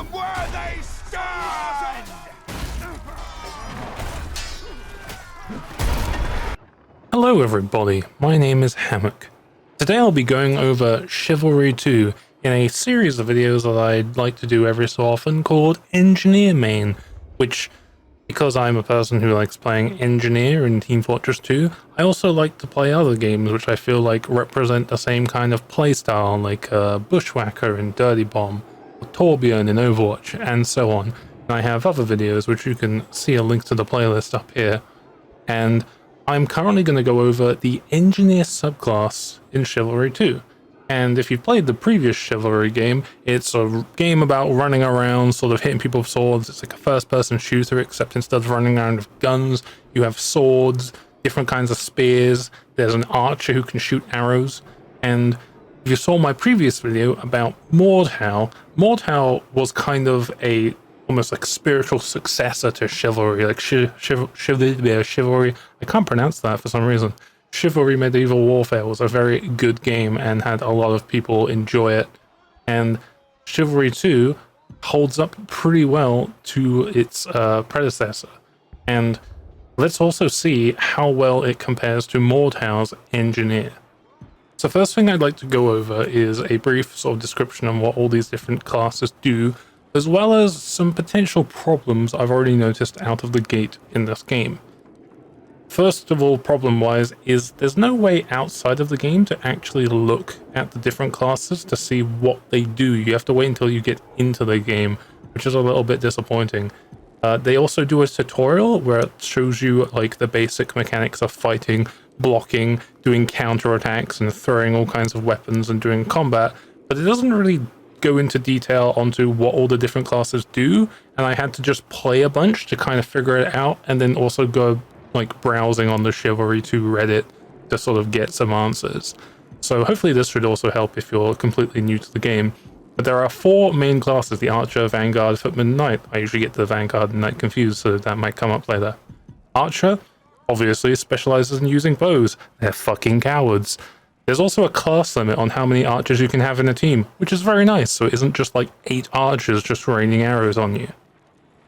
Look where they stand! Hello everybody, my name is Hammock. Today I'll be going over Chivalry 2 in a series of videos that I'd like to do every so often called Engineer Main, which, because I'm a person who likes playing Engineer in Team Fortress 2, I also like to play other games which I feel like represent the same kind of playstyle, like Bushwhacker in Dirty Bomb, or Torbjorn in Overwatch, and so on. And I have other videos which you can see a link to the playlist up here. And I'm currently going to go over the Engineer subclass in Chivalry 2. And if you've played the previous Chivalry game, it's a game about running around, sort of hitting people with swords. It's like a first-person shooter, except instead of running around with guns, you have swords, different kinds of spears. There's an archer who can shoot arrows. And if you saw my previous video about Mordhau was kind of a almost like spiritual successor to Chivalry, like Chivalry. I can't pronounce that for some reason. Chivalry Medieval Warfare was a very good game and had a lot of people enjoy it. And Chivalry 2 holds up pretty well to its predecessor. And let's also see how well it compares to Mordhau's Engineer. So first thing I'd like to go over is a brief sort of description of what all these different classes do, as well as some potential problems I've already noticed out of the gate in this game. First of all, problem-wise, is there's no way outside of the game to actually look at the different classes to see what they do. You have to wait until you get into the game, which is a little bit disappointing. They also do a tutorial where it shows you like the basic mechanics of fighting, blocking, doing counterattacks, and throwing all kinds of weapons and doing combat, but it doesn't really go into detail onto what all the different classes do, and I had to just play a bunch to kind of figure it out, and then also go like browsing on the Chivalry 2 Reddit to sort of get some answers. So hopefully this should also help if you're completely new to the game. But there are 4 main classes: the Archer, Vanguard, Footman, Knight. I usually get the Vanguard and Knight confused, so that might come up later. Archer obviously specializes in using bows. They're fucking cowards. There's also a class limit on how many archers you can have in a team, which is very nice, so it isn't just like 8 archers just raining arrows on you.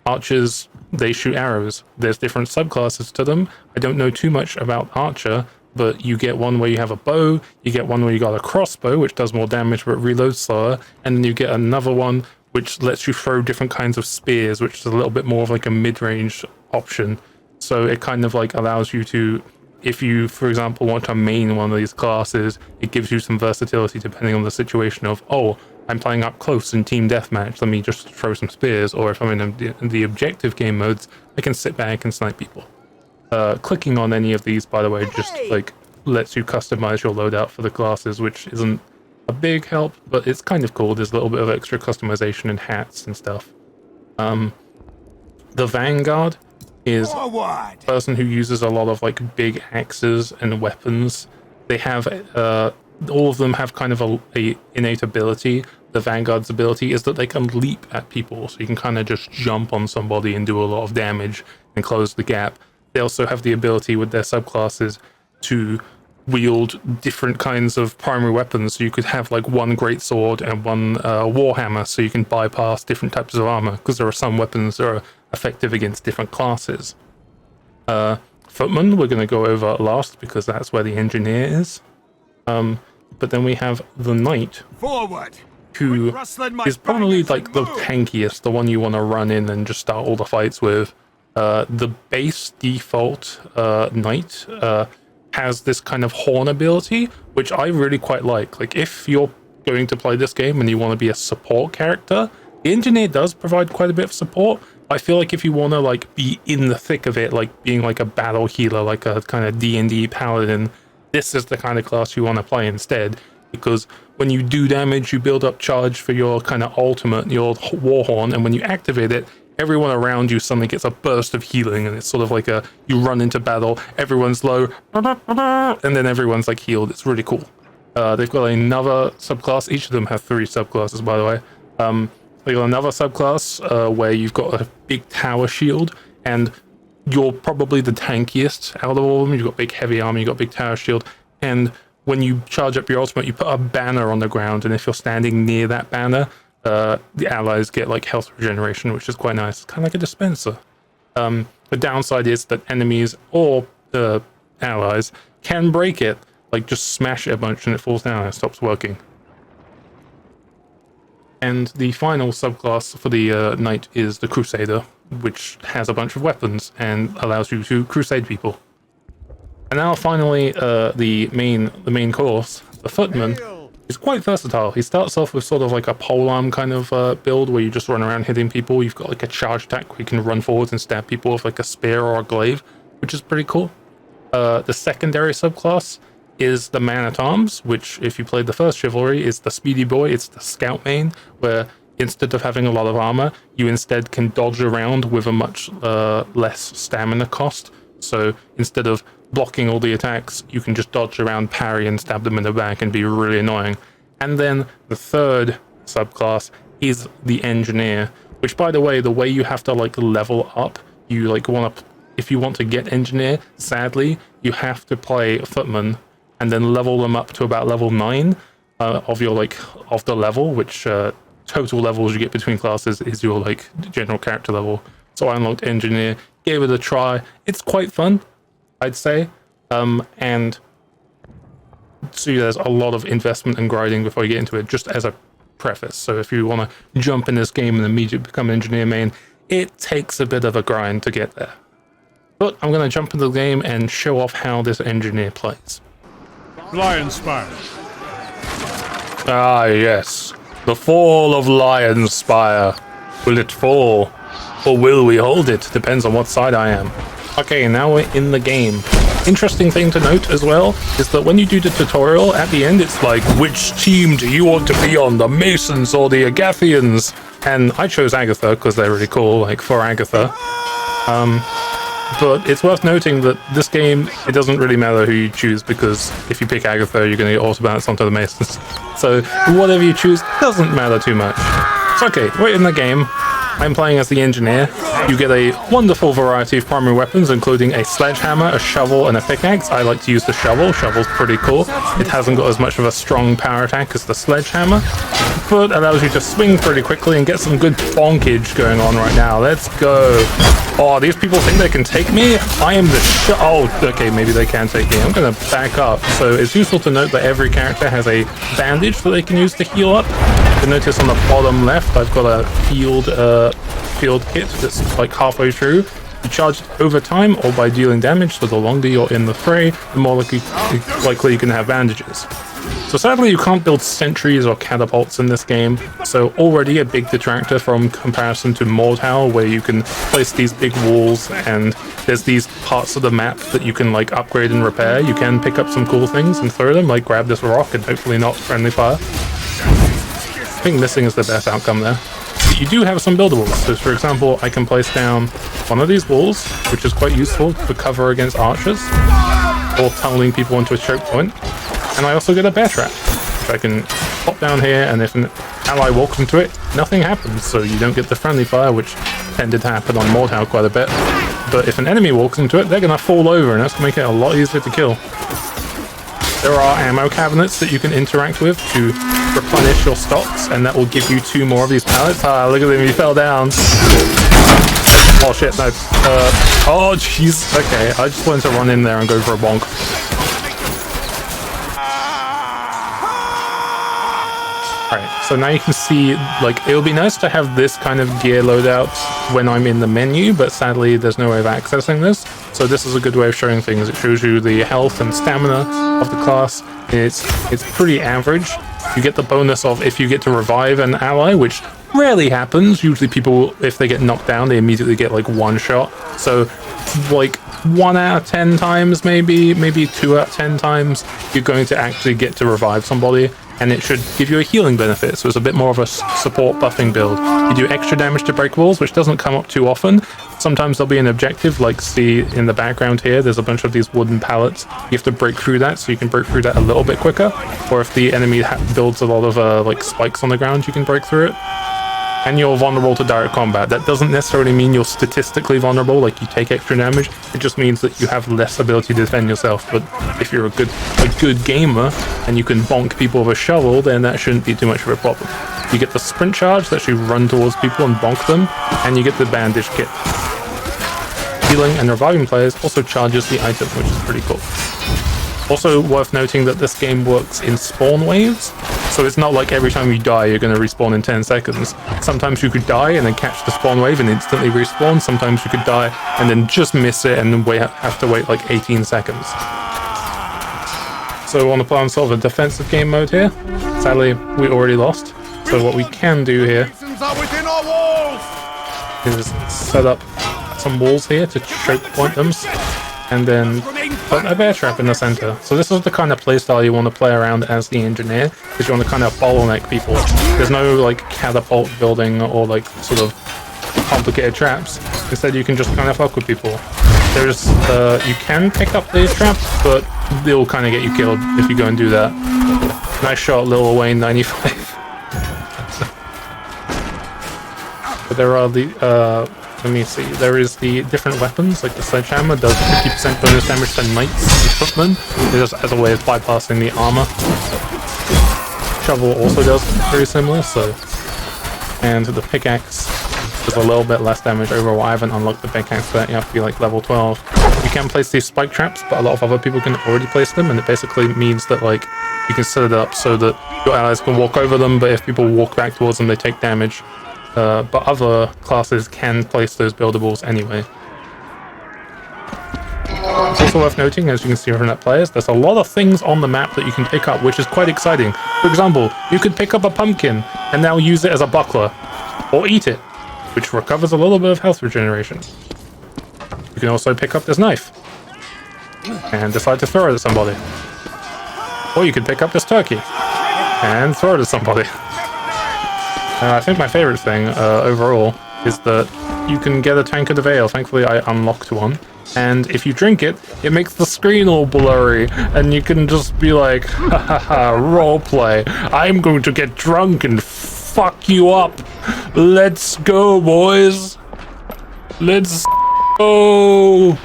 Archers, they shoot arrows. There's different subclasses to them. I don't know too much about Archer, but you get one where you have a bow, you get one where you got a crossbow, which does more damage but reloads slower, and then you get another one which lets you throw different kinds of spears, which is a little bit more of like a mid-range option. So it kind of like allows you to, if you, for example, want to main one of these classes, it gives you some versatility depending on the situation of, oh, I'm playing up close in team deathmatch, let me just throw some spears, or if I'm in the objective game modes, I can sit back and snipe people. Clicking on any of these, by the way, just like lets you customize your loadout for the classes, which isn't a big help, but it's kind of cool. There's a little bit of extra customization and hats and stuff. The Vanguard is a person who uses a lot of like big axes and weapons. They have all of them have kind of a innate ability. The Vanguard's ability is that they can leap at people, so you can kind of just jump on somebody and do a lot of damage and close the gap. They also have the ability with their subclasses to wield different kinds of primary weapons, so you could have like one greatsword and one warhammer, so you can bypass different types of armor, because there are some weapons that are effective against different classes. Footman we're going to go over last because that's where the Engineer is. But then we have the Knight, who is probably like the tankiest, the one you want to run in and just start all the fights with. The base default Knight has this kind of horn ability, which I really quite like. Like, if you're going to play this game and you want to be a support character, the Engineer does provide quite a bit of support. I feel like if you want to like be in the thick of it, like being like a battle healer, like a kind of D&D paladin, this is the kind of class you want to play instead, because when you do damage, you build up charge for your kind of ultimate, your Warhorn, and when you activate it, everyone around you suddenly gets a burst of healing, and it's sort of like you run into battle, everyone's low, and then everyone's like healed. It's really cool. They've got another subclass. Each of them have 3 subclasses, by the way. They've got another subclass where you've got a big tower shield, and you're probably the tankiest out of all of them. You've got big heavy armor, you've got big tower shield, and when you charge up your ultimate, you put a banner on the ground, and if you're standing near that banner, the allies get like health regeneration, which is quite nice, kind of like a dispenser. The downside is that enemies or allies can break it, like just smash it a bunch and it falls down and it stops working. And the final subclass for the knight is the Crusader, which has a bunch of weapons and allows you to crusade people. And now finally, the main course, the Footman, is quite versatile. He starts off with sort of like a polearm kind of build where you just run around hitting people. You've got like a charge attack where you can run forwards and stab people with like a spear or a glaive, which is pretty cool. The secondary subclass is the man-at-arms, which, if you played the first Chivalry, is the speedy boy. It's the scout main, where instead of having a lot of armor, you instead can dodge around with a much less stamina cost. So instead of blocking all the attacks, you can just dodge around, parry, and stab them in the back and be really annoying. And then the third subclass is the engineer, which, by the way you have to like level up, you like if you want to get engineer, sadly, you have to play Footman and then level them up to about level 9 of the level, which total levels you get between classes is your like general character level. So I unlocked engineer, gave it a try. It's quite fun, I'd say. And so there's a lot of investment and grinding before you get into it, just as a preface. So if you want to jump in this game and immediately become engineer main, it takes a bit of a grind to get there. But I'm going to jump into the game and show off how this engineer plays. Lionspire. Ah, yes. The fall of Lionspire. Will it fall? Or will we hold it? Depends on what side I am. Okay, now we're in the game. Interesting thing to note as well is that when you do the tutorial, at the end it's like, which team do you want to be on, the Masons or the Agathians? And I chose Agatha because they're really cool, like for Agatha. But it's worth noting that this game, it doesn't really matter who you choose, because if you pick Agatha, you're going to get auto-balanced onto the Masons. So whatever you choose doesn't matter too much. So okay, we're in the game. I'm playing as the engineer. You get a wonderful variety of primary weapons, including a sledgehammer, a shovel, and a pickaxe. I like to use the shovel. Shovel's pretty cool. It hasn't got as much of a strong power attack as the sledgehammer, but allows you to swing pretty quickly and get some good bonkage going on right now. Let's go. Oh, these people think they can take me? I am the oh, okay, maybe they can take me. I'm going to back up. So it's useful to note that every character has a bandage that they can use to heal up. You notice on the bottom left, I've got a field kit that's like halfway through. You charge over time or by dealing damage, so the longer you're in the fray, the more likely you can have bandages. So sadly you can't build sentries or catapults in this game, so already a big detractor from comparison to Mortal, where you can place these big walls and there's these parts of the map that you can like upgrade and repair. You can pick up some cool things and throw them, like grab this rock and hopefully not friendly fire. I think missing is the best outcome there. But you do have some buildables. So for example, I can place down one of these walls, which is quite useful for cover against archers or tunneling people into a choke point. And I also get a bear trap, which I can pop down here, and if an ally walks into it, nothing happens, so you don't get the friendly fire, which tended to happen on Mordhau quite a bit. But if an enemy walks into it, they're going to fall over, and that's going to make it a lot easier to kill. There are ammo cabinets that you can interact with to replenish your stocks, and that will give you 2 more of these pallets. Ah, look at him, he fell down. Oh shit, no. Oh jeez, okay, I just wanted to run in there and go for a bonk. Alright, so now you can see, like, it would be nice to have this kind of gear loadout when I'm in the menu, but sadly there's no way of accessing this. So this is a good way of showing things. It shows you the health and stamina of the class. It's pretty average. You get the bonus of if you get to revive an ally, which rarely happens. Usually people, if they get knocked down, they immediately get like 1 shot. So like 1 out of 10 times, maybe 2 out of 10 times, you're going to actually get to revive somebody. And it should give you a healing benefit, so it's a bit more of a support buffing build. You do extra damage to break walls, which doesn't come up too often. Sometimes there'll be an objective, like see in the background here, there's a bunch of these wooden pallets. You have to break through that, so you can break through that a little bit quicker. Or if the enemy builds a lot of like spikes on the ground, you can break through it. and you're vulnerable to direct combat. That doesn't necessarily mean you're statistically vulnerable, like you take extra damage. It just means that you have less ability to defend yourself. But if you're a good gamer and you can bonk people with a shovel, then that shouldn't be too much of a problem. You get the sprint charge that you run towards people and bonk them, and you get the bandage kit. Healing and reviving players also charges the item, which is pretty cool. Also worth noting that this game works in spawn waves, so it's not like every time you die you're going to respawn in 10 seconds. Sometimes you could die and then catch the spawn wave and instantly respawn. Sometimes you could die and then just miss it and then have to wait like 18 seconds. So we want to play on sort of a defensive game mode here. Sadly, we already lost. So what we can do here is set up some walls here to choke point them, and then put a bear trap in the center. So this is the kind of playstyle you want to play around as the engineer, because you want to kind of bottleneck people. There's no like catapult building or like sort of complicated traps. Instead, you can just kind of fuck with people. There's you can pick up these traps, but they'll kind of get you killed if you go and do that. Nice shot, Lil Wayne 95. But there are the let me see. There is the different weapons, like the sledgehammer does 50% bonus damage to knights and footmen, just as a way of bypassing the armor. Shovel also does very similar, so. And the pickaxe does a little bit less damage overall. I haven't unlocked the pickaxe for that. You have to be like level 12. You can place these spike traps, but a lot of other people can already place them, and it basically means that like you can set it up so that your allies can walk over them, but if people walk back towards them, they take damage. But other classes can place those buildables anyway. It's also worth noting, as you can see from that players, there's a lot of things on the map that you can pick up, which is quite exciting. For example, you could pick up a pumpkin and now use it as a buckler, or eat it, which recovers a little bit of health regeneration. You can also pick up this knife and decide to throw it at somebody. Or you could pick up this turkey and throw it at somebody. I think my favorite thing overall is that you can get a tankard of ale. Thankfully, I unlocked one. And if you drink it, it makes the screen all blurry. And you can just be like, ha ha ha, roleplay. I'm going to get drunk and fuck you up. Let's go, boys. Let's go.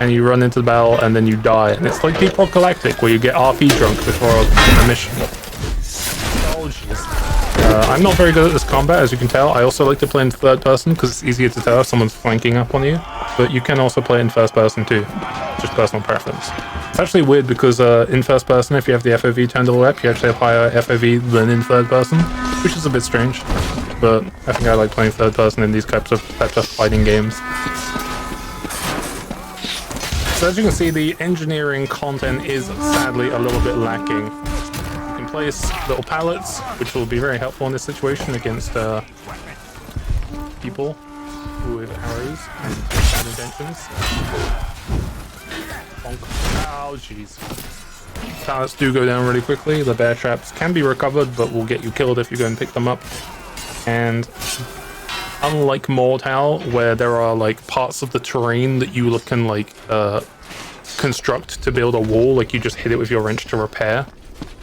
And you run into the battle and then you die. And it's like Deep Rock Galactic, where you get RP drunk before a mission. Oh, jeez. I'm not very good at this combat, as you can tell. I also like to play in third person because it's easier to tell if someone's flanking up on you. But you can also play in first person too, just personal preference. It's actually weird because in first person, if you have the FOV turned all the way up, you actually have higher FOV than in third person, which is a bit strange. But I think I like playing third person in these types of fighting games. So as you can see, the engineering content is sadly a little bit lacking. Place little pallets, which will be very helpful in this situation against people with arrows and bad intentions. Bonk. Oh, jeez. Pallets do go down really quickly. The bear traps can be recovered, but will get you killed if you go and pick them up. And unlike Mortal, where there are like parts of the terrain that you can like construct to build a wall, like you just hit it with your wrench to repair.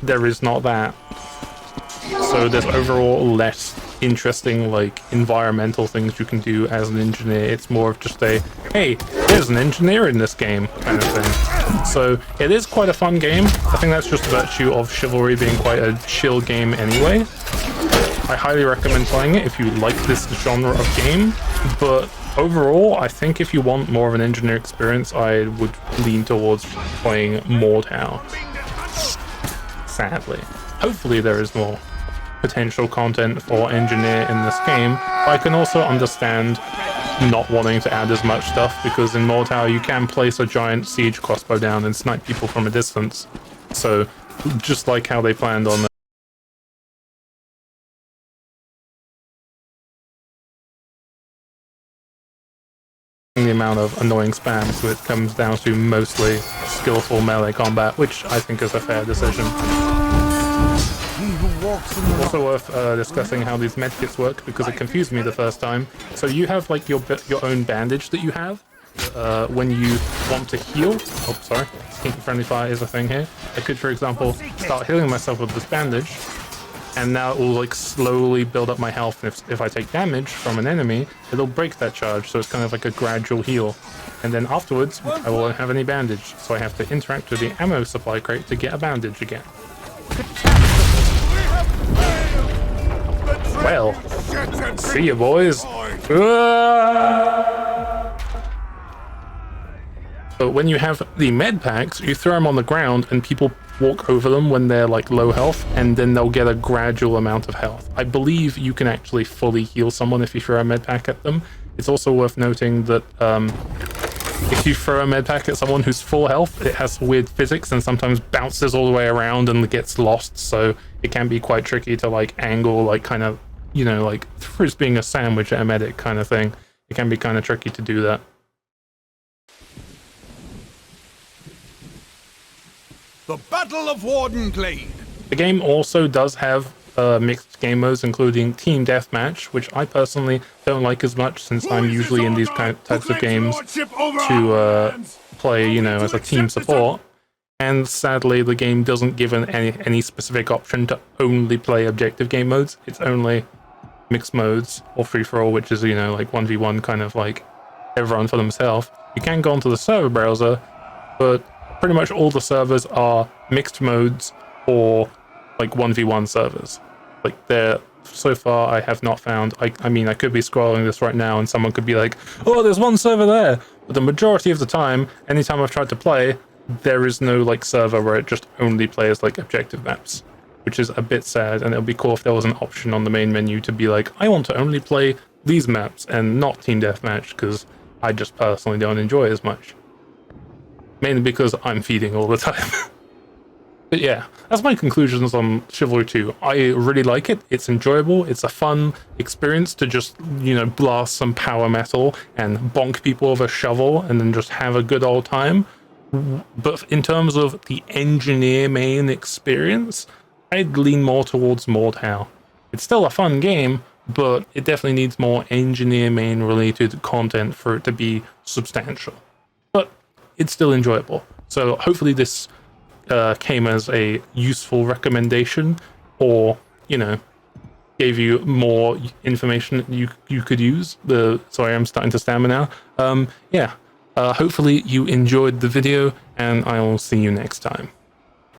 There is not that. So there's overall less interesting like environmental things you can do as an engineer. It's more of just a, hey, there's an engineer in this game kind of thing. So it is quite a fun game. I think that's just virtue of Chivalry being quite a chill game anyway. I highly recommend playing it if you like this genre of game, but overall, I think if you want more of an engineer experience, I would lean towards playing Mortal. Sadly. Hopefully there is more potential content for engineer in this game. I can also understand not wanting to add as much stuff, because in Mortal you can place a giant siege crossbow down and snipe people from a distance. So just like how they planned on the amount of annoying spam, so it comes down to mostly skillful melee combat, which I think is a fair decision. Also worth discussing how these medkits work, because it confused me the first time. So you have like your own bandage that you have when you want to heal. Oh, sorry, skinky friendly fire is a thing here. I could, for example, start healing myself with this bandage, and now it will like slowly build up my health. And if I take damage from an enemy, it'll break that charge, so it's kind of like a gradual heal. And then afterwards, I won't have any bandage, so I have to interact with the ammo supply crate to get a bandage again. Well, see you, boys. But when you have the med packs, you throw them on the ground and people walk over them when they're like low health, and then they'll get a gradual amount of health. I believe you can actually fully heal someone if you throw a med pack at them. It's also worth noting that if you throw a med pack at someone who's full health, it has weird physics and sometimes bounces all the way around and gets lost, so it can be quite tricky to like angle, like kind of, you know, like frisbeeing a sandwich at a medic kind of thing. It can be kind of tricky to do that. The Battle of Wardenglade. The game also does have mixed game modes, including Team Deathmatch, which I personally don't like as much, since I'm usually in these types of games to play, you know, as a team support. And sadly, the game doesn't give any specific option to only play objective game modes. It's only mixed modes or free-for-all, which is, you know, like 1v1, kind of like everyone for themselves. You can go onto the server browser, but pretty much all the servers are mixed modes or like 1v1 servers. Like, they're, so far I have not found, I mean, I could be scrolling this right now and someone could be like, oh, there's one server there, but the majority of the time, anytime I've tried to play, there is no like server where it just only plays like objective maps, which is a bit sad. And it would be cool if there was an option on the main menu to be like, I want to only play these maps and not Team Deathmatch, because I just personally don't enjoy it as much. Mainly because I'm feeding all the time. But yeah, that's my conclusions on Chivalry 2. I really like it. It's enjoyable. It's a fun experience to just, you know, blast some power metal and bonk people with a shovel and then just have a good old time. But in terms of the engineer main experience, I'd lean more towards Mordhau. It's still a fun game, but it definitely needs more engineer main related content for it to be substantial. But it's still enjoyable. So hopefully this came as a useful recommendation, or, you know, gave you more information you could use. Sorry, I'm starting to stammer now. Yeah, hopefully you enjoyed the video, and I will see you next time.